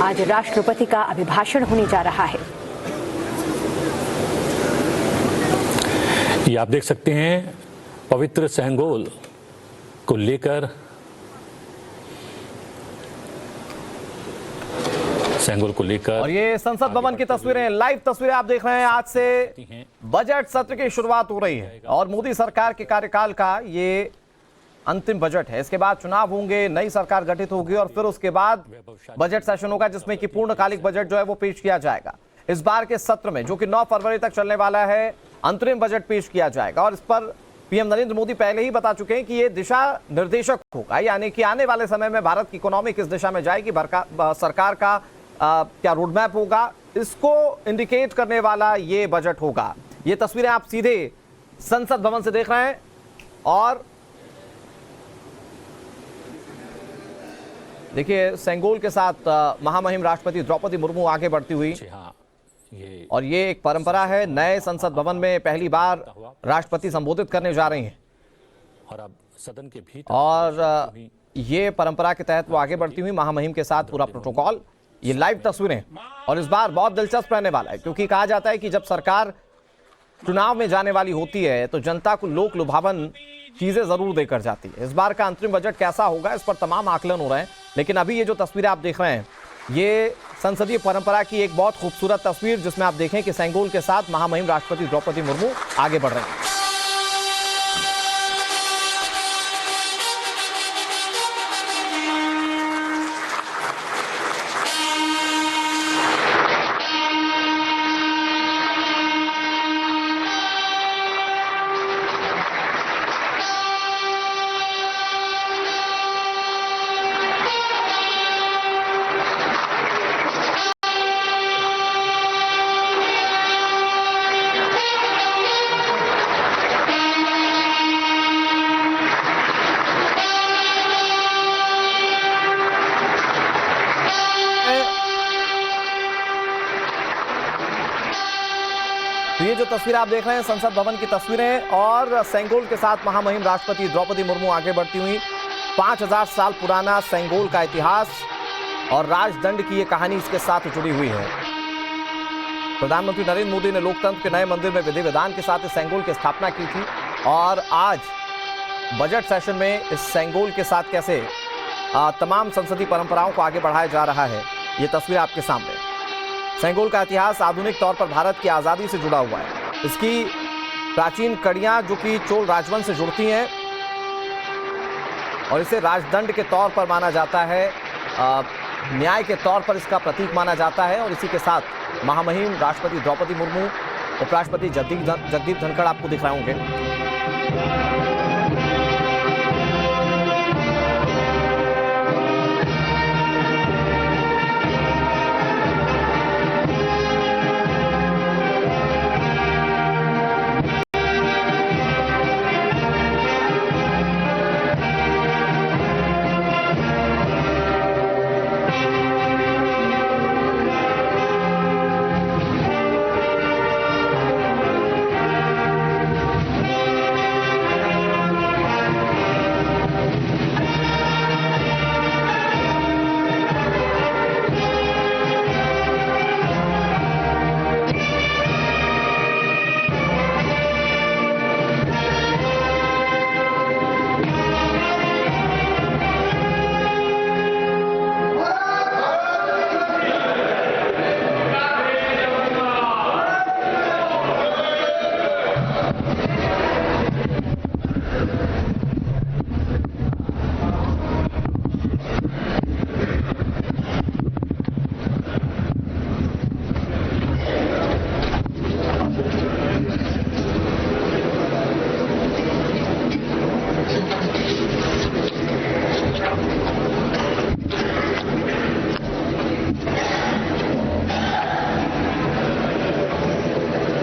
आज राष्ट्रपति का अभिभाषण होने जा रहा है। ये आप देख सकते हैं पवित्र सेंगोल को लेकर और ये संसद भवन की तस्वीरें, लाइव तस्वीरें आप देख रहे हैं। आज से बजट सत्र की शुरुआत हो रही है और मोदी सरकार के कार्यकाल का ये अंतिम बजट है। इसके बाद चुनाव होंगे, नई सरकार गठित होगी और फिर उसके बाद बजट सेशन होगा जिसमें कि पूर्णकालिक बजट जो है वो पेश किया जाएगा। इस बार के सत्र में जो कि 9 फरवरी तक चलने वाला है, अंतरिम बजट पेश किया जाएगा और इस पर पीएम नरेंद्र मोदी पहले ही बता चुके हैं कि ये दिशा निर्देशक होगा, यानी कि आने वाले समय में भारत की इकोनॉमी किस दिशा में जाएगी, सरकार का क्या रोडमैप होगा, इसको इंडिकेट करने वाला ये बजट होगा। ये तस्वीरें आप सीधे संसद भवन से देख रहे हैं और देखिए सेंगोल के साथ महामहिम राष्ट्रपति द्रौपदी मुर्मू आगे बढ़ती हुई। और ये एक परंपरा है, नए संसद भवन में पहली बार राष्ट्रपति संबोधित करने जा रही हैं और अब सदन के भीतर और ये परंपरा के तहत वो आगे बढ़ती हुई महामहिम के साथ पूरा प्रोटोकॉल। ये लाइव तस्वीरें और इस बार बहुत दिलचस्प रहने वाला है क्योंकि कहा जाता है कि जब सरकार चुनाव में जाने वाली होती है तो जनता को लोक लुभावन चीजें जरूर देकर जाती है। इस बार का अंतरिम बजट कैसा होगा इस पर तमाम आकलन हो रहे हैं, लेकिन अभी ये जो तस्वीरें आप देख रहे हैं ये संसदीय परंपरा की एक बहुत खूबसूरत तस्वीर, जिसमें आप देखें कि सेंगोल के साथ महामहिम राष्ट्रपति द्रौपदी मुर्मू आगे बढ़ रहे हैं। तो ये जो तस्वीर आप देख रहे हैं संसद भवन की तस्वीरें और सेंगोल के साथ महामहिम राष्ट्रपति द्रौपदी मुर्मू आगे बढ़ती हुई। 5000 साल पुराना सेंगोल का इतिहास और राजदंड की ये कहानी इसके साथ जुड़ी हुई है। प्रधानमंत्री नरेंद्र मोदी ने लोकतंत्र के नए मंदिर में विधि विधान के साथ इस सेंगोल की स्थापना की थी और आज बजट सेशन में इस सेंगोल के साथ कैसे तमाम संसदीय परंपराओं को आगे बढ़ाया जा रहा है, ये तस्वीर आपके सामने। सेंगोल का इतिहास आधुनिक तौर पर भारत की आज़ादी से जुड़ा हुआ है। इसकी प्राचीन कड़ियां जो कि चोल राजवंश से जुड़ती हैं और इसे राजदंड के तौर पर माना जाता है, न्याय के तौर पर इसका प्रतीक माना जाता है। और इसी के साथ महामहिम राष्ट्रपति द्रौपदी मुर्मू, उपराष्ट्रपति जगदीप धनखड़ आपको दिख रहे होंगे।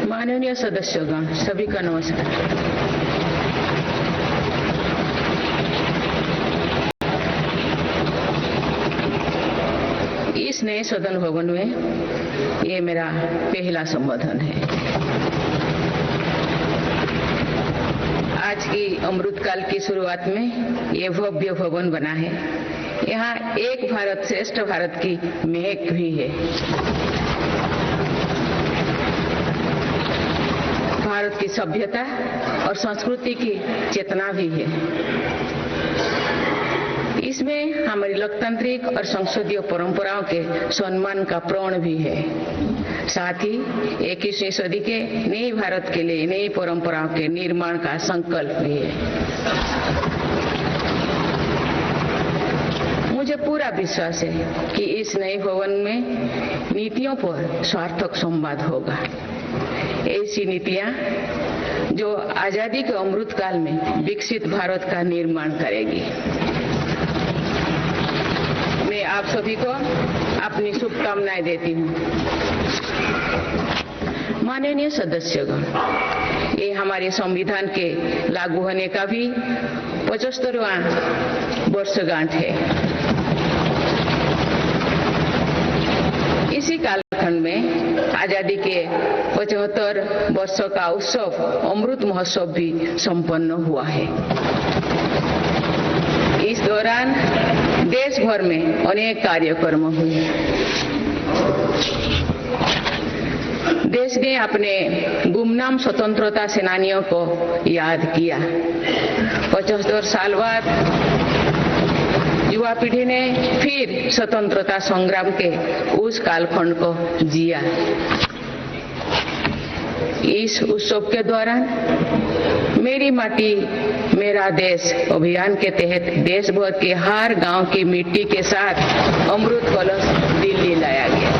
माननीय सदस्यगण, सभी का नमस्कार। इस नए सदन भवन में ये मेरा पहला संबोधन है। आज की अमृतकाल की शुरुआत में ये भव्य भवन बना है। यहाँ एक भारत श्रेष्ठ भारत की महक भी है। भारत की सभ्यता और संस्कृति की चेतना भी है। इसमें हमारी लोकतांत्रिक और संसदीय परंपराओं के सम्मान का प्रण भी है। साथ ही 21वीं सदी के नए भारत के लिए नई परंपराओं के निर्माण का संकल्प भी है। मुझे पूरा विश्वास है कि इस नए भवन में नीतियों पर सार्थक संवाद होगा। ऐसी नीतियां जो आजादी के अमृत काल में विकसित भारत का निर्माण करेगी। मैं आप सभी को अपनी शुभकामनाएं देती हूं। माननीय सदस्यगण, ये हमारे संविधान के लागू होने का भी 75वां वर्षगांठ है। इसी कालखंड में आजादी के 75 वर्षों का उत्सव अमृत महोत्सव भी संपन्न हुआ है। इस दौरान देश भर में अनेक कार्यक्रम हुए। देश ने अपने गुमनाम स्वतंत्रता सेनानियों को याद किया। 75 साल बाद युवा पीढ़ी ने फिर स्वतंत्रता संग्राम के उस कालखंड को जिया। इस उत्सव के दौरान मेरी माटी मेरा देश अभियान के तहत देश भर के हर गांव की मिट्टी के साथ अमृत कलश दिल्ली लाया गया।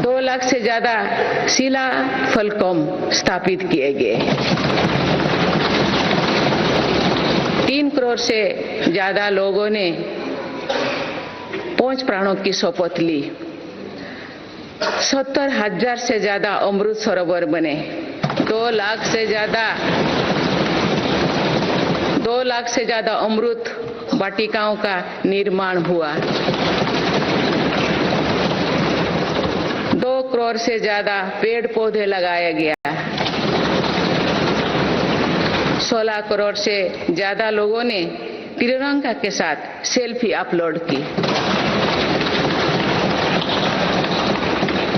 2 लाख से ज्यादा शिला फलकम स्थापित किए गए। 3 करोड़ से ज्यादा लोगों ने 5 प्राणों की शपथ ली। 70,000 से ज्यादा अमृत सरोवर बने। 2 लाख से ज्यादा अमृत वाटिकाओं का निर्माण हुआ। 2 करोड़ से ज्यादा पेड़ पौधे लगाया गया। 16 करोड़ से ज्यादा लोगों ने तिरंगा के साथ सेल्फी अपलोड की।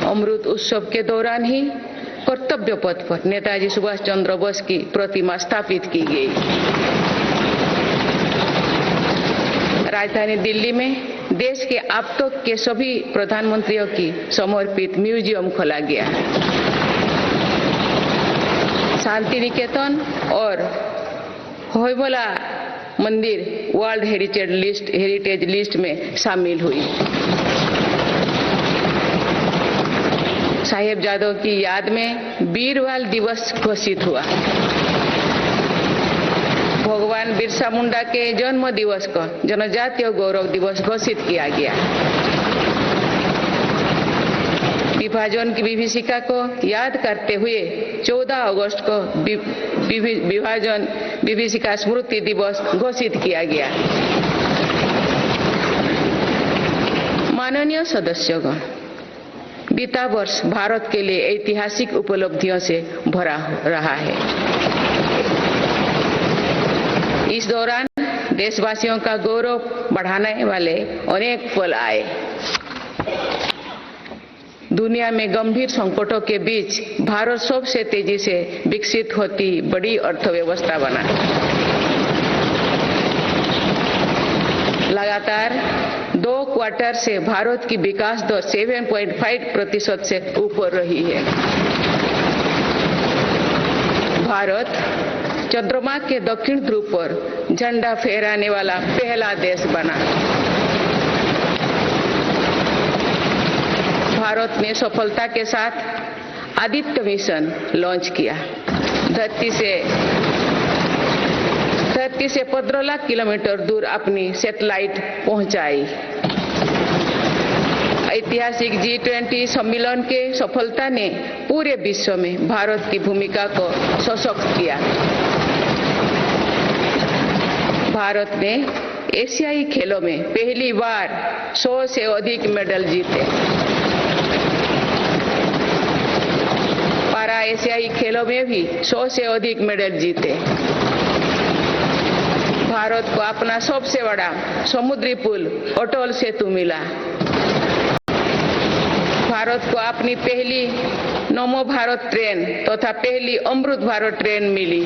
अमृत उत्सव के दौरान ही कर्तव्य पथ पर नेताजी सुभाष चंद्र बोस की प्रतिमा स्थापित की गई। राजधानी दिल्ली में देश के अब तक के सभी प्रधानमंत्रियों की समर्पित म्यूजियम खोला गया। शांति निकेतन और होयबला मंदिर वर्ल्ड हेरिटेज लिस्ट में शामिल हुई। साहिबजादों की याद में वीरवाल दिवस घोषित हुआ। भगवान बिरसा मुंडा के जन्म दिवस को जनजातीय गौरव दिवस घोषित किया गया। विभाजन की विभीषिका को याद करते हुए 14 अगस्त को विभाजन विभीषिका स्मृति दिवस घोषित किया गया। माननीय सदस्यगण, बीता वर्ष भारत के लिए ऐतिहासिक उपलब्धियों से भरा रहा है। इस दौरान देशवासियों का गौरव बढ़ाने वाले अनेक पल आए। दुनिया में गंभीर संकटों के बीच भारत सबसे तेजी से विकसित होती बड़ी अर्थव्यवस्था बना। लगातार 2 क्वार्टर से भारत की विकास दर 7.5% से ऊपर रही है। भारत चंद्रमा के दक्षिण ध्रुव पर झंडा फहराने वाला पहला देश बना। भारत ने सफलता के साथ आदित्य मिशन लॉन्च किया। धरती से 15 लाख किलोमीटर दूर अपनी सैटेलाइट पहुंचाई। ऐतिहासिक G20 सम्मेलन के सफलता ने पूरे विश्व में भारत की भूमिका को सशक्त किया। भारत ने एशियाई खेलों में पहली बार 100 से अधिक मेडल जीते। पारा एशियाई खेलों में भी 100 से अधिक मेडल जीते। भारत को अपना सबसे बड़ा समुद्री पुल अटल सेतु मिला। भारत को अपनी पहली नमो भारत ट्रेन तथा पहली अमृत भारत ट्रेन मिली।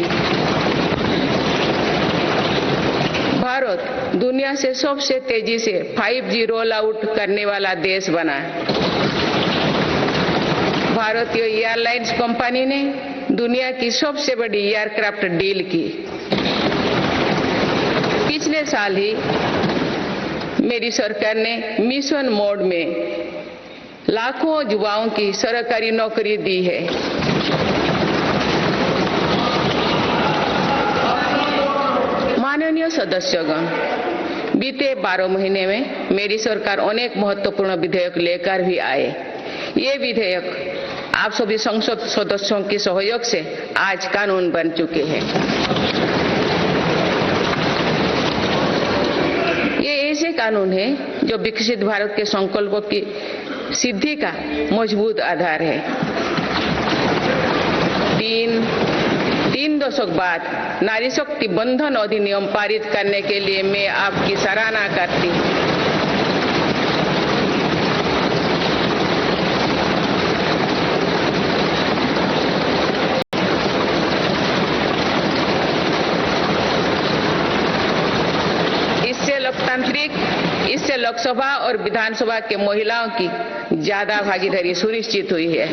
भारत दुनिया से सबसे तेजी से 5G रोल आउट करने वाला देश बना। भारतीय एयरलाइंस कंपनी ने दुनिया की सबसे बड़ी एयरक्राफ्ट डील की। पिछले साल ही मेरी सरकार ने मिशन मोड में लाखों युवाओं की सरकारी नौकरी दी है। माननीय सदस्यगण, बीते 12 महीने में मेरी सरकार अनेक महत्वपूर्ण विधेयक लेकर भी आए। ये विधेयक आप सभी संसद सदस्यों के सहयोग से आज कानून बन चुके हैं। ये ऐसे कानून हैं जो विकसित भारत के संकल्पों की सिद्धि का मजबूत आधार है। तीन दशक बाद नारी शक्ति बंधन अधिनियम पारित करने के लिए मैं आपकी सराहना करती हूँ। इससे लोकसभा और विधानसभा के महिलाओं की ज्यादा भागीदारी सुनिश्चित हुई है।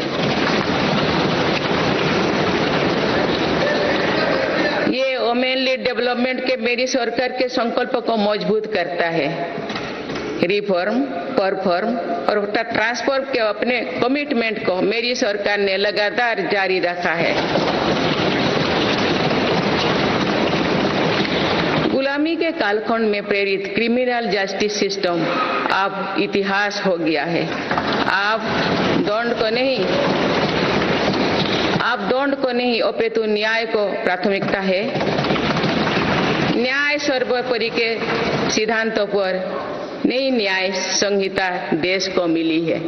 ये वुमेन लीड डेवलपमेंट के मेरी सरकार के संकल्प को मजबूत करता है। रिफॉर्म, परफॉर्म और ट्रांसफॉर्म के अपने कमिटमेंट को मेरी सरकार ने लगातार जारी रखा है। गुलामी के कालखंड में प्रेरित क्रिमिनल जस्टिस सिस्टम अब इतिहास हो गया है। आप दंड को नहीं अपितु न्याय को प्राथमिकता है। न्याय सर्वोपरि के सिद्धांतों पर नई न्याय संहिता देश को मिली है।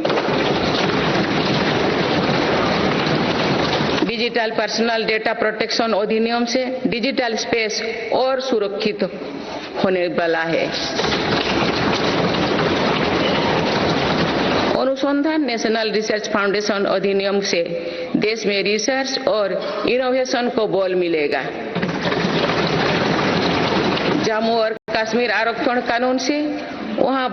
डिजिटल पर्सनल डेटा प्रोटेक्शन अधिनियम से डिजिटल स्पेस और सुरक्षित होने वाला है। अनुसंधान नेशनल रिसर्च फाउंडेशन अधिनियम से देश में रिसर्च और इनोवेशन को बल मिलेगा। जम्मू और कश्मीर आरक्षण कानून से वहां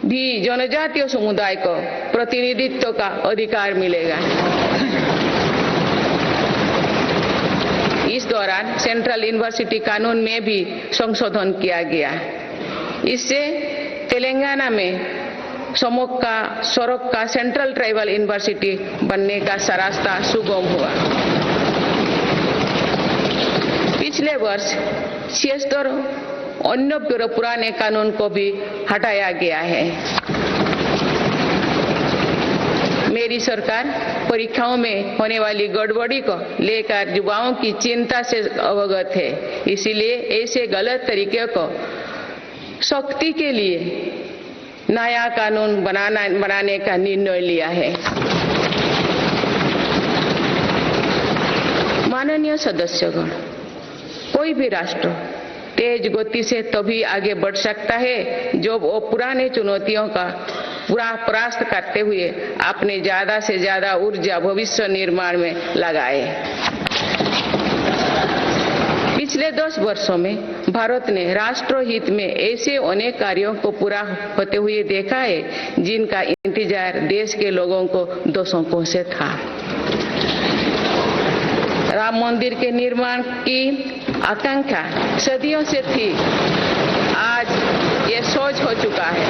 भी जनजातीय समुदाय को प्रतिनिधित्व का अधिकार मिलेगा। इस दौरान सेंट्रल यूनिवर्सिटी कानून में भी संशोधन किया गया। इससे तेलंगाना में स्वरोक का सेंट्रल ट्राइबल यूनिवर्सिटी बनने का रास्ता सुगम हुआ। पिछले वर्ष 76 अन्य पुराने कानून को भी हटाया गया है। मेरी सरकार परीक्षाओं में होने वाली गड़बड़ी को लेकर युवाओं की चिंता से अवगत है। इसीलिए ऐसे गलत तरीके को सख्ती के लिए नया कानून बनाने का निर्णय लिया है। माननीय सदस्यगण, कोई भी राष्ट्र तेज गति से तभी आगे बढ़ सकता है जब वो पुराने चुनौतियों का पूरा परास्त करते हुए अपने ज्यादा से ज्यादा ऊर्जा भविष्य निर्माण में लगाए। पिछले 10 वर्षों में भारत ने राष्ट्र हित में ऐसे अनेक कार्यों को पूरा होते हुए देखा है जिनका इंतजार देश के लोगों को दशकों से था। राम मंदिर के निर्माण की आकांक्षा सदियों से थी, आज ये सोच हो चुका है।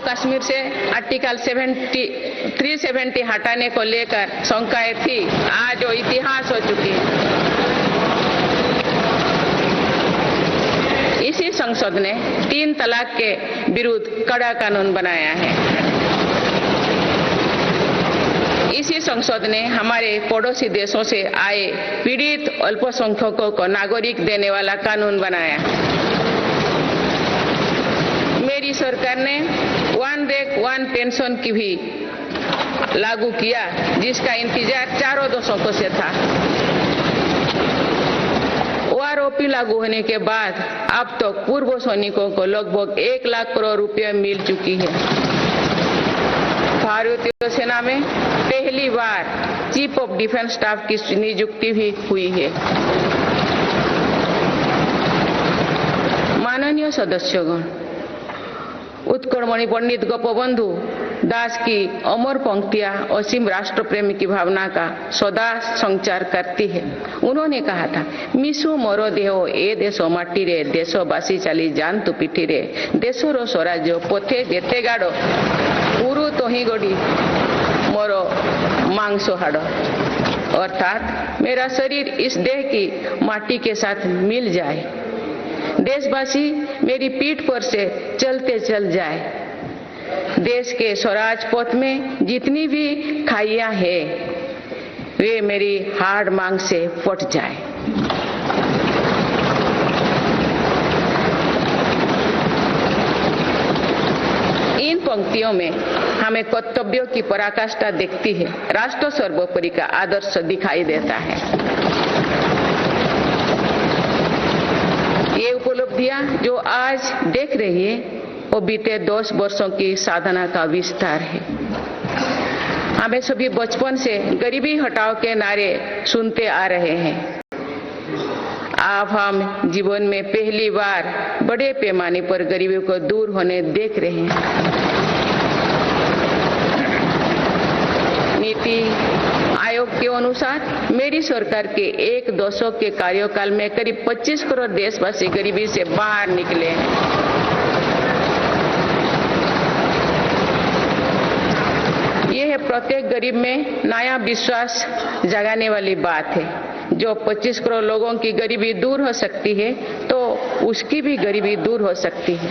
कश्मीर से आर्टिकल 370 हटाने को लेकर शंकाएं थी, आज वो इतिहास हो चुकी है। इसी संसद ने 3 तलाक के विरुद्ध कड़ा कानून बनाया है। इसी संसद ने हमारे पड़ोसी देशों से आए पीड़ित अल्पसंख्यकों को नागरिक देने वाला कानून बनाया। मेरी सरकार ने वन रैंक वन पेंशन की भी लागू किया, जिसका इंतजार चारों दशकों से था। ओआरओपी लागू होने के बाद अब तक पूर्व सैनिकों को लगभग 1 लाख करोड़ रुपए मिल चुकी है। भारतीय सेना में पहली बार चीफ ऑफ डिफेंस स्टाफ की नियुक्ति भी हुई है। माननीय सदस्यगण, उत्कलमणि पंडित गोपबंधु दास की अमर पंक्तियां असीम राष्ट्र प्रेम की भावना का सदा संचार करती है। उन्होंने कहा था, मिशु मोरो देहो ए देशो माटी रे, देशवासी चाली जान तु पिठी रे, देशर स्वराज्य पथे जेते गाड़ो, गुरु तोही गड़ी मोरो मांसो हाड़ो। अर्थात मेरा शरीर इस देह की माटी के साथ मिल जाए, देशवासी मेरी पीठ पर से चलते चल जाए, देश के स्वराज पथ में जितनी भी खाइयां हैं वे मेरी हाड़ मांग से फट जाए। इन पंक्तियों में हमें कर्तव्यों की पराकाष्ठा दिखती है। राष्ट्र सर्वोपरि का आदर्श दिखाई देता है। ये उपलब्धियां जो आज देख रही है वो बीते 10 वर्षों की साधना का विस्तार है। हमें सभी बचपन से गरीबी हटाओ के नारे सुनते आ रहे हैं। अब हम जीवन में पहली बार बड़े पैमाने पर गरीबी को दूर होने देख रहे हैं। नीति आयोग के अनुसार मेरी सरकार के 1 दशक के कार्यकाल में करीब 25 करोड़ देशवासी गरीबी से बाहर निकले हैं। यह है प्रत्येक गरीब में नया विश्वास जगाने वाली बात है। जो 25 करोड़ लोगों की गरीबी दूर हो सकती है तो उसकी भी गरीबी दूर हो सकती है।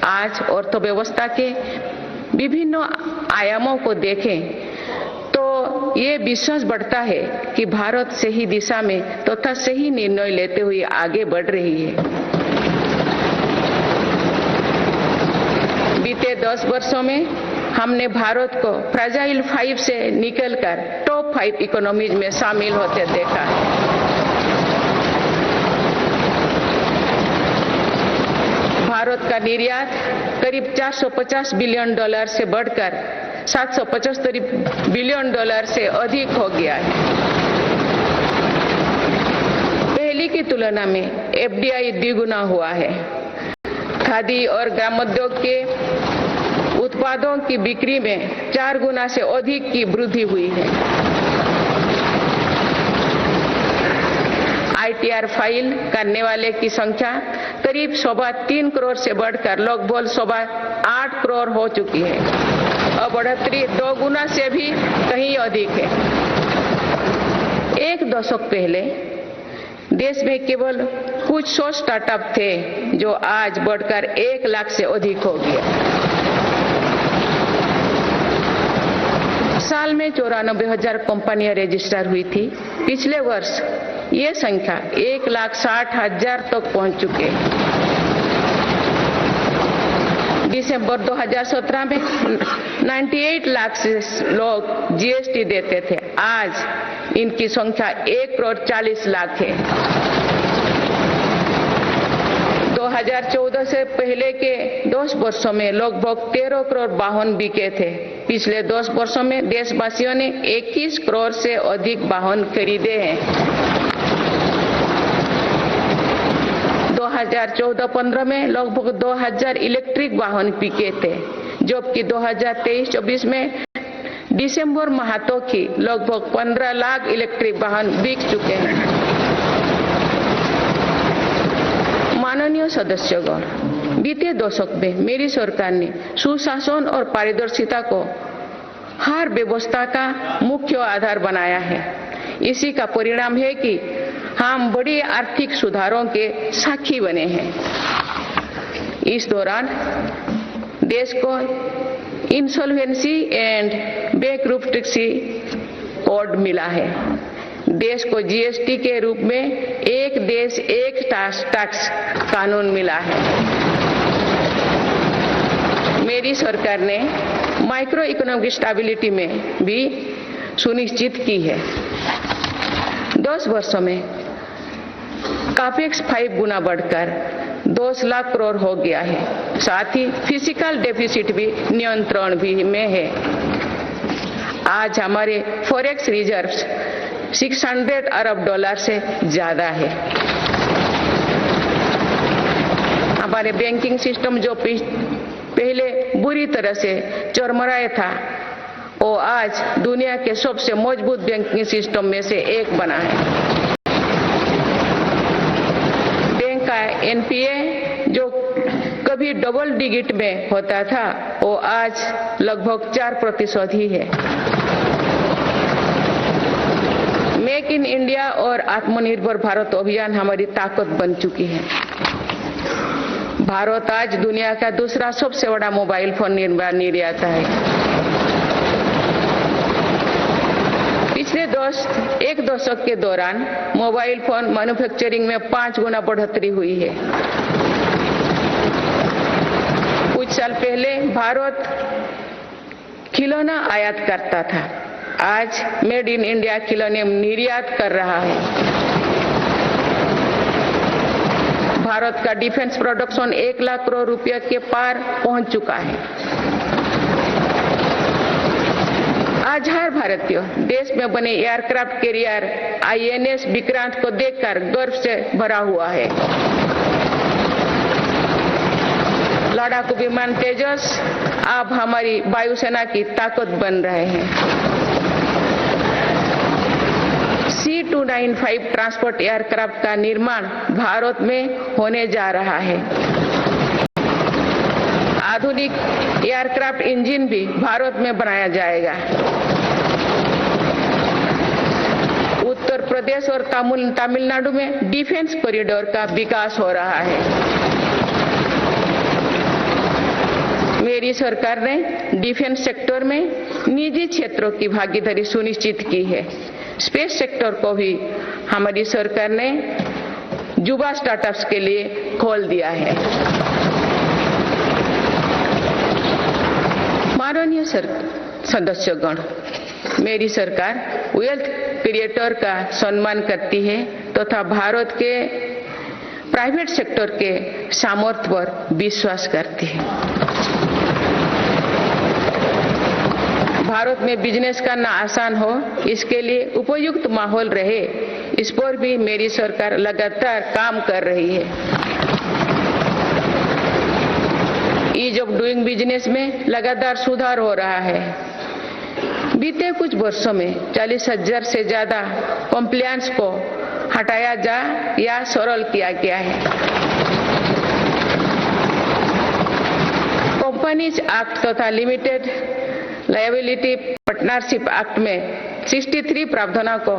आज अर्थव्यवस्था के विभिन्न आयामों को देखें तो ये विश्वास बढ़ता है कि भारत सही दिशा में तथा सही निर्णय लेते हुए आगे बढ़ रही है। बीते 10 वर्षों में हमने भारत को फ्रेजाइल 5 से निकलकर टॉप 5 इकोनॉमीज में शामिल होते देखा है। भारत का निर्यात करीब $450 बिलियन से बढ़कर $775 बिलियन से अधिक हो गया है। पहले की तुलना में एफडीआई द्विगुना हुआ है। खादी और ग्रामोद्योग के उत्पादों की बिक्री में 4 गुना से अधिक की वृद्धि हुई है। आईटीआर फाइल करने वाले की संख्या करीब 3.25 करोड़ से बढ़कर लगभग 8.25 करोड़ हो चुकी है और बढ़ोतरी 2 गुना से भी कहीं अधिक है। 1 दशक पहले देश में केवल कुछ 100 स्टार्टअप थे जो आज बढ़कर 1 लाख से अधिक हो गया। साल में 94,000 कंपनियां रजिस्टर हुई थी। पिछले वर्ष ये संख्या 1,60,000 तक पहुंच चुके। दिसंबर 2017 में 98 लाख से लोग जीएसटी देते थे। आज इनकी संख्या 1,40,00,000 है। 2014 से पहले के 10 वर्षों में लगभग 13 करोड़ वाहन बिके थे। पिछले 10 वर्षों में देशवासियों ने 21 करोड़ से अधिक वाहन खरीदे हैं। 2014-15 में लगभग 2000 इलेक्ट्रिक वाहन बिके थे, जबकि 2023-24 में दिसंबर माह तक ही लगभग 15 लाख इलेक्ट्रिक वाहन बिक चुके हैं। माननीय सदस्यगण, बीते दशक में मेरी सरकार ने सुशासन और पारदर्शिता को हर व्यवस्था का मुख्य आधार बनाया है। इसी का परिणाम है कि हम बड़े आर्थिक सुधारों के साक्षी बने हैं। इस दौरान देश को इंसॉल्वेंसी एंड बैंकरप्टेंसी कोड मिला है। देश को जीएसटी के रूप में एक देश एक टैक्स कानून मिला है। मेरी सरकार ने माइक्रो इकोनॉमिक स्टेबिलिटी में भी सुनिश्चित की है। 10 वर्षों में कैपेक्स 5 गुना बढ़कर 10 लाख करोड़ हो गया है। साथ ही फिजिकल डेफिसिट भी नियंत्रण भी में है। आज हमारे फॉरेक्स रिजर्व्स 600 अरब डॉलर से ज्यादा है। हमारे बैंकिंग सिस्टम जो पहले बुरी तरह से चरमराया था, वो आज दुनिया के सबसे मजबूत बैंकिंग सिस्टम में से एक बना है। बैंक का एनपीए जो कभी डबल डिजिट में होता था, वो आज लगभग 4% ही है। मेक इन इंडिया और आत्मनिर्भर भारत अभियान हमारी ताकत बन चुकी है। भारत आज दुनिया का दूसरा सबसे बड़ा मोबाइल फोन निर्माता है। पिछले एक दशक के दौरान मोबाइल फोन मैन्युफैक्चरिंग में 5 गुना बढ़ोतरी हुई है। कुछ साल पहले भारत खिलौना आयात करता था, आज मेड इन इंडिया खिलौने निर्यात कर रहा है। भारत का डिफेंस प्रोडक्शन 1 लाख करोड़ रुपए के पार पहुंच चुका है। आज हर भारतीय देश में बने एयरक्राफ्ट कैरियर आईएनएस विक्रांत को देखकर गर्व से भरा हुआ है। लड़ाकू विमान तेजस अब हमारी वायुसेना की ताकत बन रहे हैं। C295 ट्रांसपोर्ट एयरक्राफ्ट का निर्माण भारत में होने जा रहा है। आधुनिक एयरक्राफ्ट इंजन भी भारत में बनाया जाएगा। उत्तर प्रदेश और तमिलनाडु में डिफेंस कॉरिडोर का विकास हो रहा है। मेरी सरकार ने डिफेंस सेक्टर में निजी क्षेत्रों की भागीदारी सुनिश्चित की है। स्पेस सेक्टर को भी हमारी सरकार ने युवा स्टार्टअप्स के लिए खोल दिया है। माननीय सदस्यगण, मेरी सरकार वेल्थ क्रिएटर का सम्मान करती है तथा भारत के प्राइवेट सेक्टर के सामर्थ्य पर विश्वास करती है। भारत में बिजनेस करना आसान हो, इसके लिए उपयुक्त माहौल रहे, इस पर भी मेरी सरकार लगातार काम कर रही है। ईज ऑफ डूइंग बिजनेस में लगातार सुधार हो रहा है। बीते कुछ वर्षों में 40,000 से ज्यादा कॉम्प्लायंस को हटाया जा या सरल किया गया है। कंपनीज एक्ट तथा लिमिटेड लायबिलिटी पार्टनरशिप एक्ट में 63 प्रावधानों को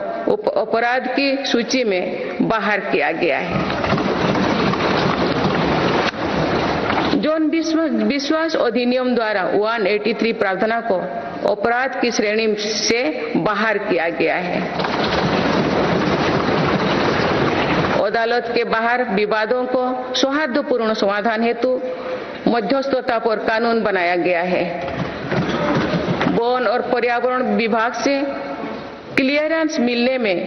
अपराध की सूची में बाहर किया गया है। जौन विश्वास अधिनियम द्वारा 183 प्रावधानों को अपराध की श्रेणी से बाहर किया गया है। अदालत के बाहर विवादों को सौहार्दपूर्ण समाधान हेतु मध्यस्थता पर कानून बनाया गया है। वन और पर्यावरण विभाग से क्लियरेंस मिलने में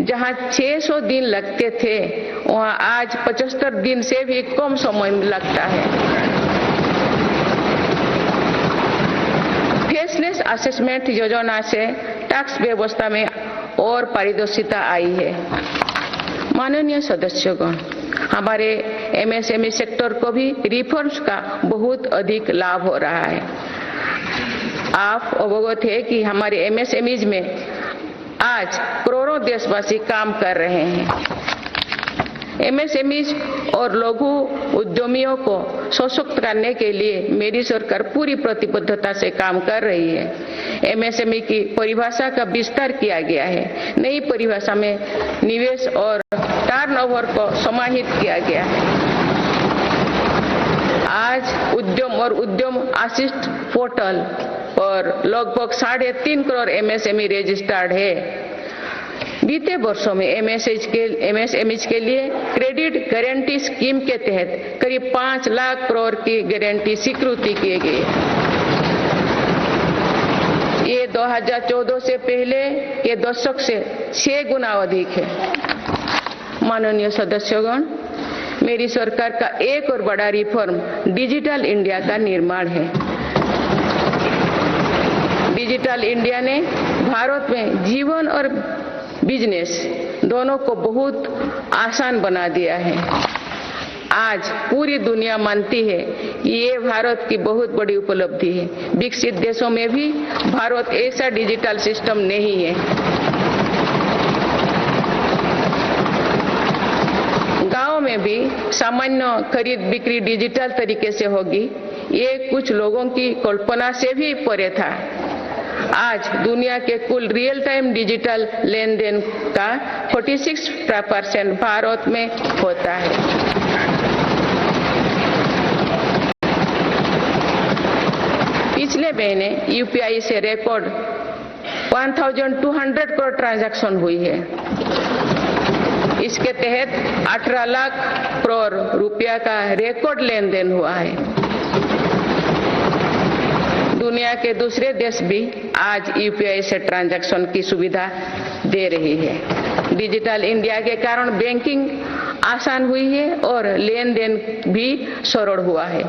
जहां 600 दिन लगते थे, वहां आज 75 दिन से भी कम समय लगता है। फेसलेस असेसमेंट योजना से टैक्स व्यवस्था में और पारदर्शिता आई है। माननीय सदस्यगण, हमारे एमएसएमई सेक्टर को भी रिफॉर्म्स का बहुत अधिक लाभ हो रहा है। आप अवगत है कि हमारे एमएसएमईज में आज करोड़ों देशवासी काम कर रहे हैं। एमएसएमईज और लघु उद्यमियों को सशक्त करने के लिए मेरी सरकार पूरी प्रतिबद्धता से काम कर रही है। एमएसएमई की परिभाषा का विस्तार किया गया है। नई परिभाषा में निवेश और टर्नओवर को समाहित किया गया है। आज उद्यम और उद्यम असिस्ट पोर्टल और लगभग 3.5 करोड़ MSME रजिस्टर्ड है। बीते वर्षों में MSMEs के लिए क्रेडिट गारंटी स्कीम के तहत करीब 5 लाख करोड़ की गारंटी स्वीकृति किए गए। ये 2014 से पहले के दशक से 6 गुना अधिक है। माननीय सदस्यगण, मेरी सरकार का एक और बड़ा रिफॉर्म डिजिटल इंडिया का निर्माण है। डिजिटल इंडिया ने भारत में जीवन और बिजनेस दोनों को बहुत आसान बना दिया है। आज पूरी दुनिया मानती है कि ये भारत की बहुत बड़ी उपलब्धि है। विकसित देशों में भी भारत ऐसा डिजिटल सिस्टम नहीं है। गांव में भी सामान्य खरीद बिक्री डिजिटल तरीके से होगी, ये कुछ लोगों की कल्पना से भी परे था। आज दुनिया के कुल रियल टाइम डिजिटल लेन देन का 46% भारत में होता है। पिछले महीने UPI से रिकॉर्ड 1200 करोड़ ट्रांजैक्शन हुई है। इसके तहत 18 लाख करोड़ रुपया का रिकॉर्ड लेन देन हुआ है। दुनिया के दूसरे देश भी आज UPI से ट्रांजैक्शन की सुविधा दे रही है। डिजिटल इंडिया के कारण बैंकिंग आसान हुई है और लेन देन भी सरल हुआ है।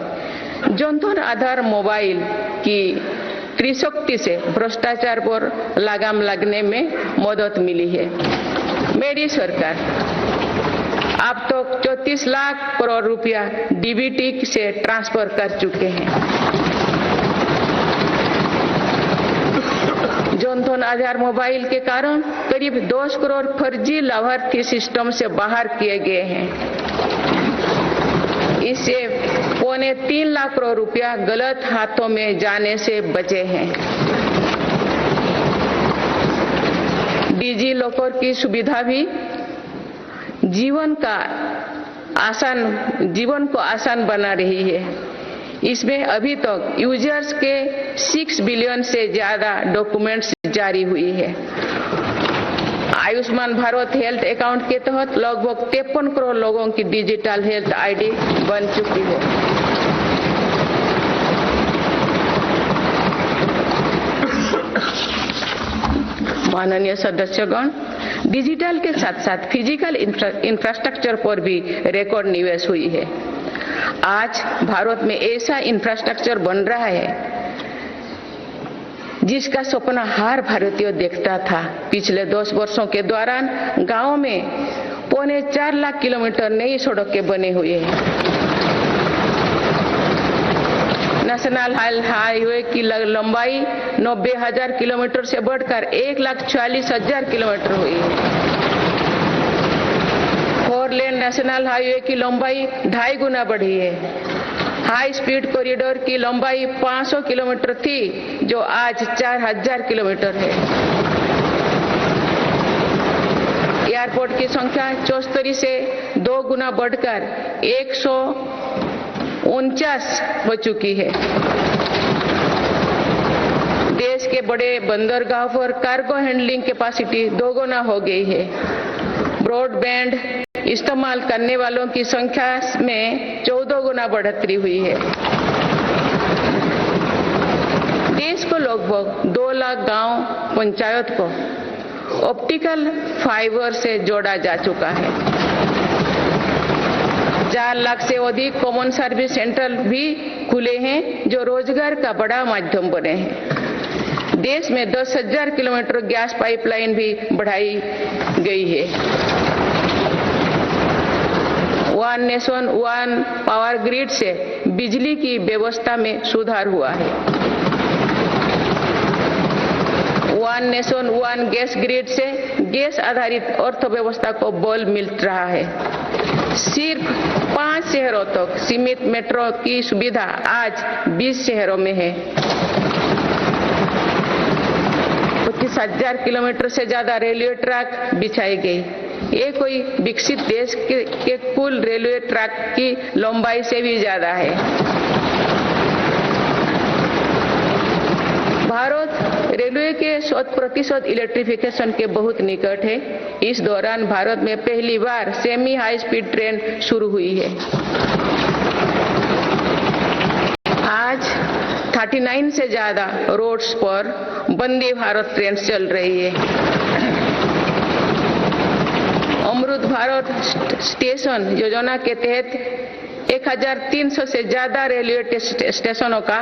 जनधन आधार मोबाइल की त्रिशक्ति से भ्रष्टाचार पर लगाम लगने में मदद मिली है। मेरी सरकार अब तक 34 लाख करोड़ रुपया DBT से ट्रांसफर कर चुके हैं। जनधन आधार मोबाइल के कारण करीब 10 करोड़ फर्जी लाभार्थी सिस्टम से बाहर किए गए हैं। इससे 3.25 लाख करोड़ रुपया गलत हाथों में जाने से बचे हैं। डिजी लॉकर की सुविधा भी जीवन को आसान बना रही है। इसमें अभी तक यूजर्स के 6 बिलियन से ज्यादा डॉक्यूमेंट्स जारी हुई है। आयुष्मान भारत हेल्थ अकाउंट के तहत लगभग 53 करोड़ लोगों की डिजिटल हेल्थ ID बन चुकी है। माननीय सदस्यगण, डिजिटल के साथ साथ फिजिकल इंफ्रास्ट्रक्चर पर भी रिकॉर्ड निवेश हुई है। आज भारत में ऐसा इंफ्रास्ट्रक्चर बन रहा है जिसका सपना हर भारतीय देखता था। पिछले 10 वर्षों के दौरान गांव में 4.25 लाख किलोमीटर नई सड़कें बने हुए हैं। नेशनल हाईवे की लंबाई 90,000 किलोमीटर से बढ़कर 1,40,000 किलोमीटर हुई है। 4 लेन नेशनल हाईवे की लंबाई 2.5 गुना बढ़ी है। हाई स्पीड कॉरिडोर की लंबाई 500 किलोमीटर थी, जो आज 4,000 किलोमीटर है। एयरपोर्ट की संख्या 74 से 2 गुना बढ़कर 149 हो चुकी है। देश के बड़े बंदरगाह पर कार्गो हैंडलिंग कैपेसिटी 2 गुना हो गई है। ब्रॉडबैंड इस्तेमाल करने वालों की संख्या में 14 गुना बढ़ोतरी हुई है। देश को लगभग 2 लाख गांव पंचायत को ऑप्टिकल फाइबर से जोड़ा जा चुका है। 4 लाख से अधिक कॉमन सर्विस सेंटर भी खुले हैं, जो रोजगार का बड़ा माध्यम बने हैं। देश में 10,000 किलोमीटर गैस पाइपलाइन भी बढ़ाई गई है। One nation one power grid से बिजली की व्यवस्था में सुधार हुआ है। One nation one gas grid से गैस आधारित अर्थव्यवस्था को बल मिल रहा है। सिर्फ 5 शहरों तक सीमित मेट्रो की सुविधा आज 20 शहरों में है। 25,000 किलोमीटर से ज्यादा रेलवे ट्रैक बिछाई गई। ये कोई विकसित देश के कुल रेलवे ट्रैक की लंबाई से भी ज्यादा है। भारत रेलवे के 100% इलेक्ट्रिफिकेशन के बहुत निकट है। इस दौरान भारत में पहली बार सेमी हाई स्पीड ट्रेन शुरू हुई है। आज 39 से ज्यादा रोड्स पर वंदे भारत ट्रेन चल रही है। अमृत भारत स्टेशन योजना के तहत 1300 से ज्यादा रेलवे स्टेशनों का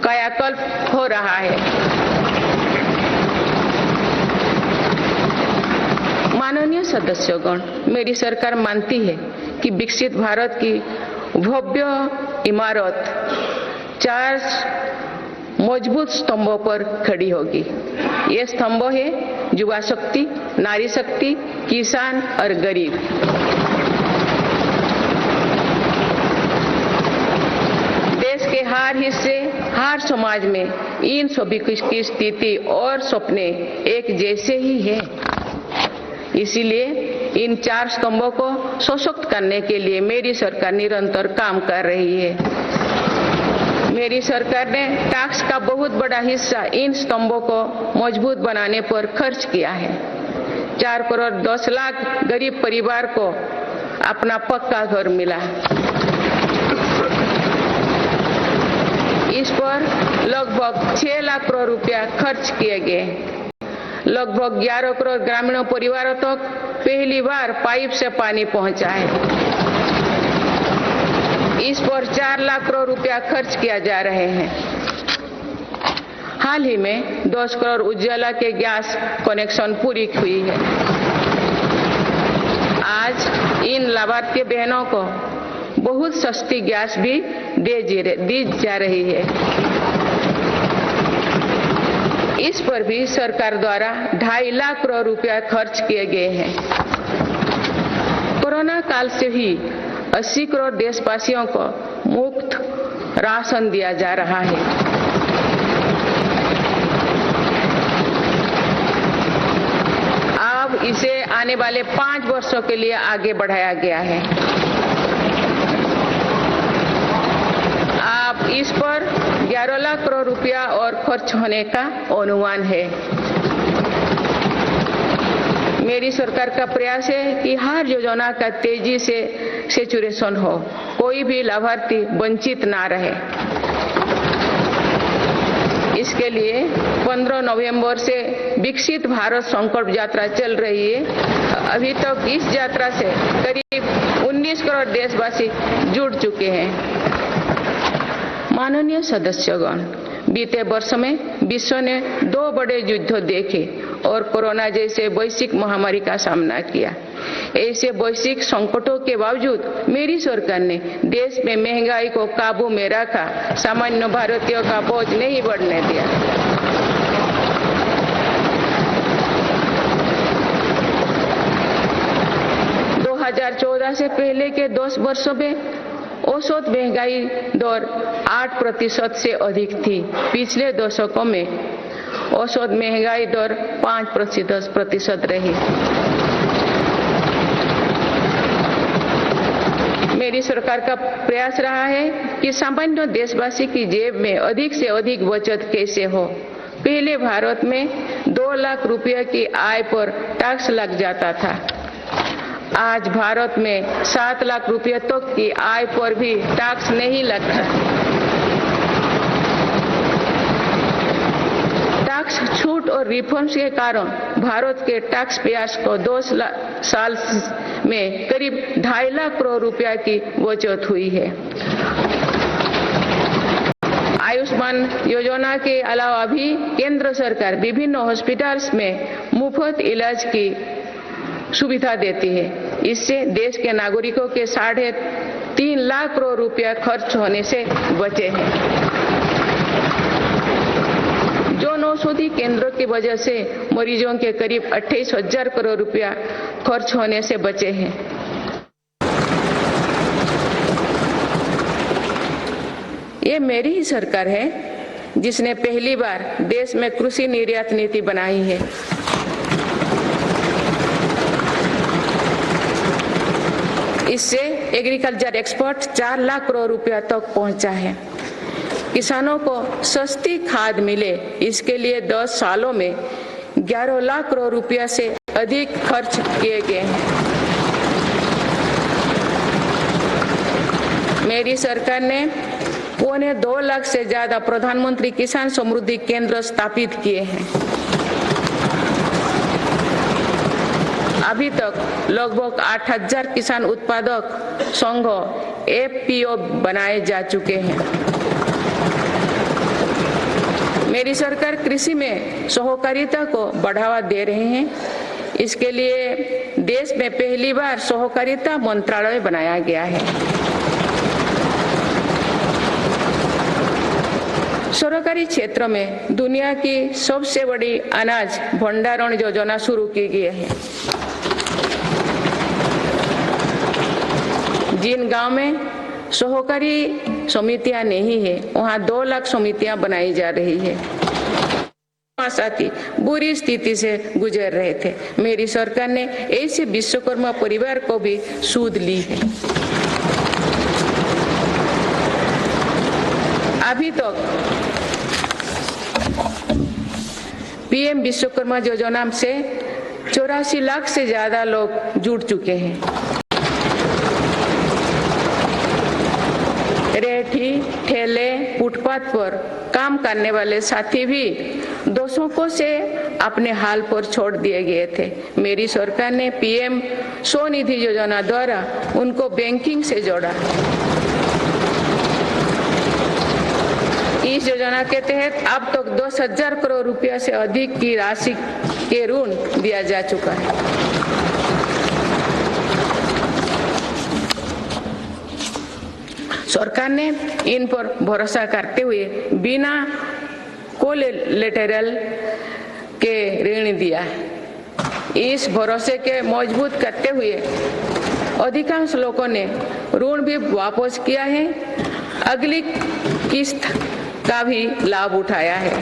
कायाकल्प हो रहा है। माननीय सदस्यगण, मेरी सरकार मानती है कि विकसित भारत की भव्य इमारत 4 मजबूत स्तंभों पर खड़ी होगी। ये स्तंभ है युवा शक्ति, नारी शक्ति, किसान और गरीब। देश के हर हिस्से, हर समाज में इन सभी की स्थिति और सपने एक जैसे ही है। इसीलिए इन 4 स्तंभों को सशक्त करने के लिए मेरी सरकार निरंतर काम कर रही है। मेरी सरकार ने टैक्स का बहुत बड़ा हिस्सा इन स्तंभों को मजबूत बनाने पर खर्च किया है। 4 करोड़ 10 लाख गरीब परिवार को अपना पक्का घर मिला। इस पर लगभग 6 लाख करोड़ रुपया खर्च किए गए। लगभग 11 करोड़ ग्रामीण परिवारों तक पहली बार पाइप से पानी पहुंचा है। इस पर 4 लाख करोड़ रुपया खर्च किया जा रहे हैं। हाल ही में 10 करोड़ उज्ज्वला के गैस कनेक्शन पूरी हुई है। आज इन लाभार्थी बहनों को बहुत सस्ती गैस भी दी जा रही है। इस पर भी सरकार द्वारा 2.5 लाख करोड़ रुपया खर्च किए गए हैं। कोरोना काल से ही 80 करोड़ देशवासियों को मुफ्त राशन दिया जा रहा है। अब इसे आने वाले 5 वर्षों के लिए आगे बढ़ाया गया है। अब इस पर 11 लाख करोड़ रुपया और खर्च होने का अनुमान है। मेरी सरकार का प्रयास है कि हर योजना का तेजी से सैचुरेशन हो, कोई भी लाभार्थी वंचित ना रहे। इसके लिए 15 नवंबर से विकसित भारत संकल्प यात्रा चल रही है। अभी तक इस यात्रा से करीब 19 करोड़ देशवासी जुड़ चुके हैं। माननीय सदस्यगण, बीते वर्ष में विश्व ने 2 बड़े युद्ध देखे और कोरोना जैसे वैश्विक महामारी का सामना किया। ऐसे वैश्विक संकटों के बावजूद मेरी सरकार ने देश में महंगाई को काबू में रखा, सामान्य भारतीयों का बोझ नहीं बढ़ने दिया। दो 2014 से पहले के 10 वर्षों में औसत महंगाई दर 8% से अधिक थी। पिछले दशकों में औसत महंगाई दर 5% रही। मेरी सरकार का प्रयास रहा है कि सामान्य देशवासी की जेब में अधिक से अधिक बचत कैसे हो। पहले भारत में 2 लाख रुपए की आय पर टैक्स लग जाता था। आज भारत में 7 लाख रुपए तक की आय पर भी टैक्स नहीं लगता। टैक्स छूट और रिफॉर्म्स के कारण भारत के टैक्स पेयर्स को 2 साल में करीब 2.5 लाख करोड़ रुपया की बचत हुई है। आयुष्मान योजना के अलावा भी केंद्र सरकार विभिन्न हॉस्पिटल्स में मुफ्त इलाज की सुविधा देती है। इससे देश के नागरिकों के 3.5 लाख करोड़ रुपया खर्च होने से बचे हैं। जन औषधि केंद्रों की वजह से मरीजों के करीब 28,000 करोड़ रुपया खर्च होने से बचे हैं। ये मेरी ही सरकार है जिसने पहली बार देश में कृषि निर्यात नीति बनाई है। इससे एग्रीकल्चर एक्सपोर्ट 4 लाख करोड़ रुपया तक पहुंचा है। किसानों को सस्ती खाद मिले, इसके लिए 10 सालों में 11 लाख करोड़ रुपया से अधिक खर्च किए गए हैं। मेरी सरकार ने 1.25 लाख से ज्यादा प्रधानमंत्री किसान समृद्धि केंद्र स्थापित किए हैं। अभी तक लगभग 8,000 किसान उत्पादक संघ FPO बनाए जा चुके हैं। मेरी सरकार कृषि में सहकारिता को बढ़ावा दे रहे हैं। इसके लिए देश में पहली बार सहकारिता मंत्रालय बनाया गया है। सरकारी क्षेत्र में दुनिया की सबसे बड़ी अनाज भंडारण योजना शुरू की गई है। जिन गांव में सहकारी समितियां नहीं है, वहां 2 लाख समितियां बनाई जा रही है। साथी बुरी स्थिति से गुजर रहे थे। मेरी सरकार ने ऐसे विश्वकर्मा परिवार को भी सूद ली है। अभी तक PM विश्वकर्मा योजना से 84 लाख से ज्यादा लोग जुड़ चुके हैं। रेहड़ी, ठेले, फुटपाथ पर काम करने वाले साथी भी दशकों से अपने हाल पर छोड़ दिए गए थे। मेरी सरकार ने PM स्वनिधि योजना द्वारा उनको बैंकिंग से जोड़ा। इस योजना के तहत अब तक 10,000 करोड़ रुपया से अधिक की राशि के ऋण दिया जा चुका है। सरकार ने इन पर भरोसा करते हुए बिना कोलेटरल के ऋण दिया है। इस भरोसे के मजबूत करते हुए अधिकांश लोगों ने ऋण भी वापस किया है, अगली किस्त का भी लाभ उठाया है।